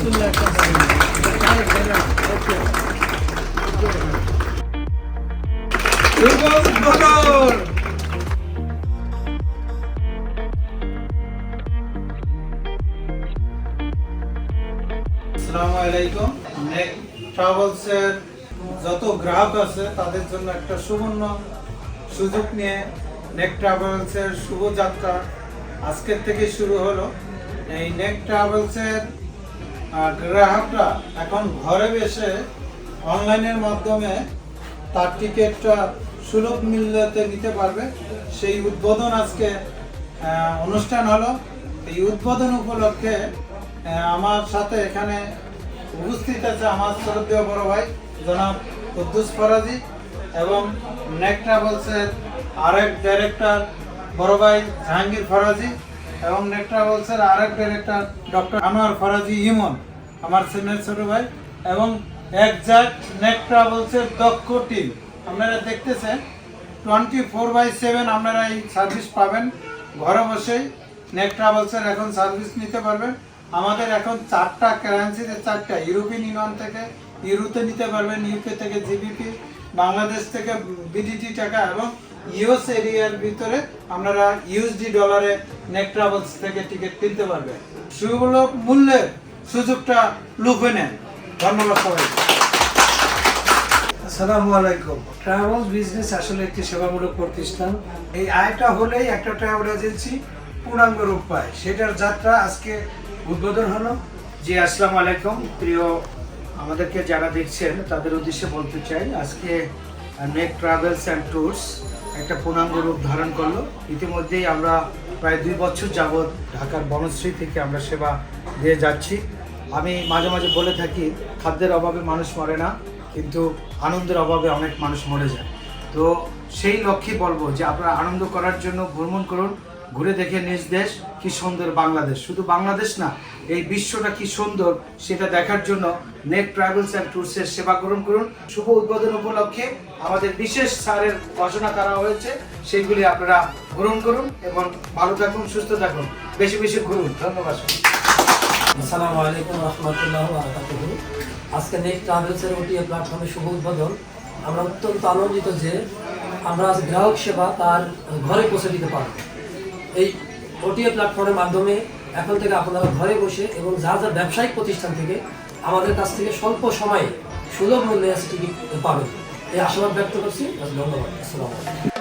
আসসালামু আলাইকুম। নেক ট্রাভেলসের যত গ্রাহক আছে তাদের জন্য একটা সুবর্ণ সুযোগ নিয়ে নেক ট্রাভেলসের শুভযাত্রা আজকের থেকে শুরু হলো। এই নেক ট্রাভেলসের গ্রাহকরা এখন ঘরে বসে অনলাইনের মাধ্যমে তার টিকিটটা সুলভ মূল্যতে নিতে পারবে। সেই উদ্বোধন আজকে অনুষ্ঠান হলো। এই উদ্বোধন উপলক্ষে আমার সাথে এখানে উপস্থিত আছে আমার শ্রদ্ধেয় বড় ভাই জনাব কুদ্দুস ফরাজি এবং নেক ট্রাভেলসের আরেক ডাইরেক্টর বড় ভাই জাহাঙ্গীর ফরাজি এবং নেক ট্রাভেলসের আরেক ডাইরেক্টর ডক্টর আনোয়ার ফরাজি ইমন আমার সিনিয়র ছোট ভাই এবং একজাক্ট নেক ট্রাভেলসের দক্ষ টিম। আপনারা দেখতেছেন 24/7 আপনারা এই সার্ভিস পাবেন। ঘরে বসেই নেক ট্রাভেলসের এখন সার্ভিস নিতে পারবেন। আমাদের এখন 4টা কারেন্সিতে 4টা ইউরোপিয়ান ইউনিয়ন থেকে ইউরোতে নিতে পারবেন, ইউকে থেকে জিবিপি, বাংলাদেশ থেকে বিডিটি টাকা এবং ইউএস এরিয়ার ভিতরে আপনারা ইউএসডি ডলারে নেক ট্রাভেলস থেকে টিকিট কিনতে পারবেন। সুলভ মূল্যের সুযোগটা লুফে নেন। ধন্যবাদ সবাই। আসসালামু আলাইকুম। ট্রাভেলস বিজনেস আসলে একটি সেবামূলক প্রতিষ্ঠান। এই আয়টা হলেই একটা ট্রাভেল এজেন্সি পূর্ণাঙ্গ রূপ পায়। সেটার যাত্রা আজকে উদ্বোধন হলো। জি আসসালামু আলাইকুম। প্রিয় আমাদেরকে যারা দেখছেন তাদের উদ্দেশ্যে বলতে চাই, আজকে নেক ট্রাভেলস অ্যান্ড ট্যুরস একটা পূর্ণাঙ্গ রূপ ধারণ করলো। ইতিমধ্যেই আমরা প্রায় 2 বছর যাবৎ ঢাকার বনশ্রী থেকে আমরা সেবা দিয়ে যাচ্ছি। আমি মাঝে মাঝে বলে থাকি, খাদ্যের অভাবে মানুষ মরে না, কিন্তু আনন্দের অভাবে অনেক মানুষ মরে যায়। তো সেই লক্ষ্যে বলবো যে আপনারা আনন্দ করার জন্য ভ্রমণ করুন, ঘুরে দেখে নিজ দেশ কি সুন্দর বাংলাদেশ। শুধু বাংলাদেশ না, এই বিশ্বটা কি সুন্দর সেটা দেখার জন্য নেক ট্রাভেলস অ্যান্ড ট্যুরসের সেবা গ্রহণ করুন। শুভ উদ্বোধন উপলক্ষে আমাদের বিশেষ ছাড়ের ঘোষণা করা হয়েছে, সেইগুলি আপনারা গ্রহণ করুন এবং ভালো থাকুন, সুস্থ থাকুন, বেশি বেশি ঘুরুন। ধন্যবাদ। আসসালামু আলাইকুম রহমতুল্লাহ বারাকাতুহু। আজকে নেক ট্রাভেলসের ওটিএ প্ল্যাটফর্মের শুভ উদ্বোধন। আমরা অত্যন্ত আনন্দিত যে আমরা আজ গ্রাহক সেবা তার ঘরে পৌঁছে দিতে পারব। এই ওটিএ প্ল্যাটফর্মের মাধ্যমে এখন থেকে আপনারা ঘরে বসে এবং যা যা ব্যবসায়িক প্রতিষ্ঠান থেকে আমাদের কাছ থেকে স্বল্প সময়ে সুলভ মূল্যে টিকিট পাবেন, এই আশাবাদ ব্যক্ত করছি। ধন্যবাদ। আসসালামু আলাইকুম।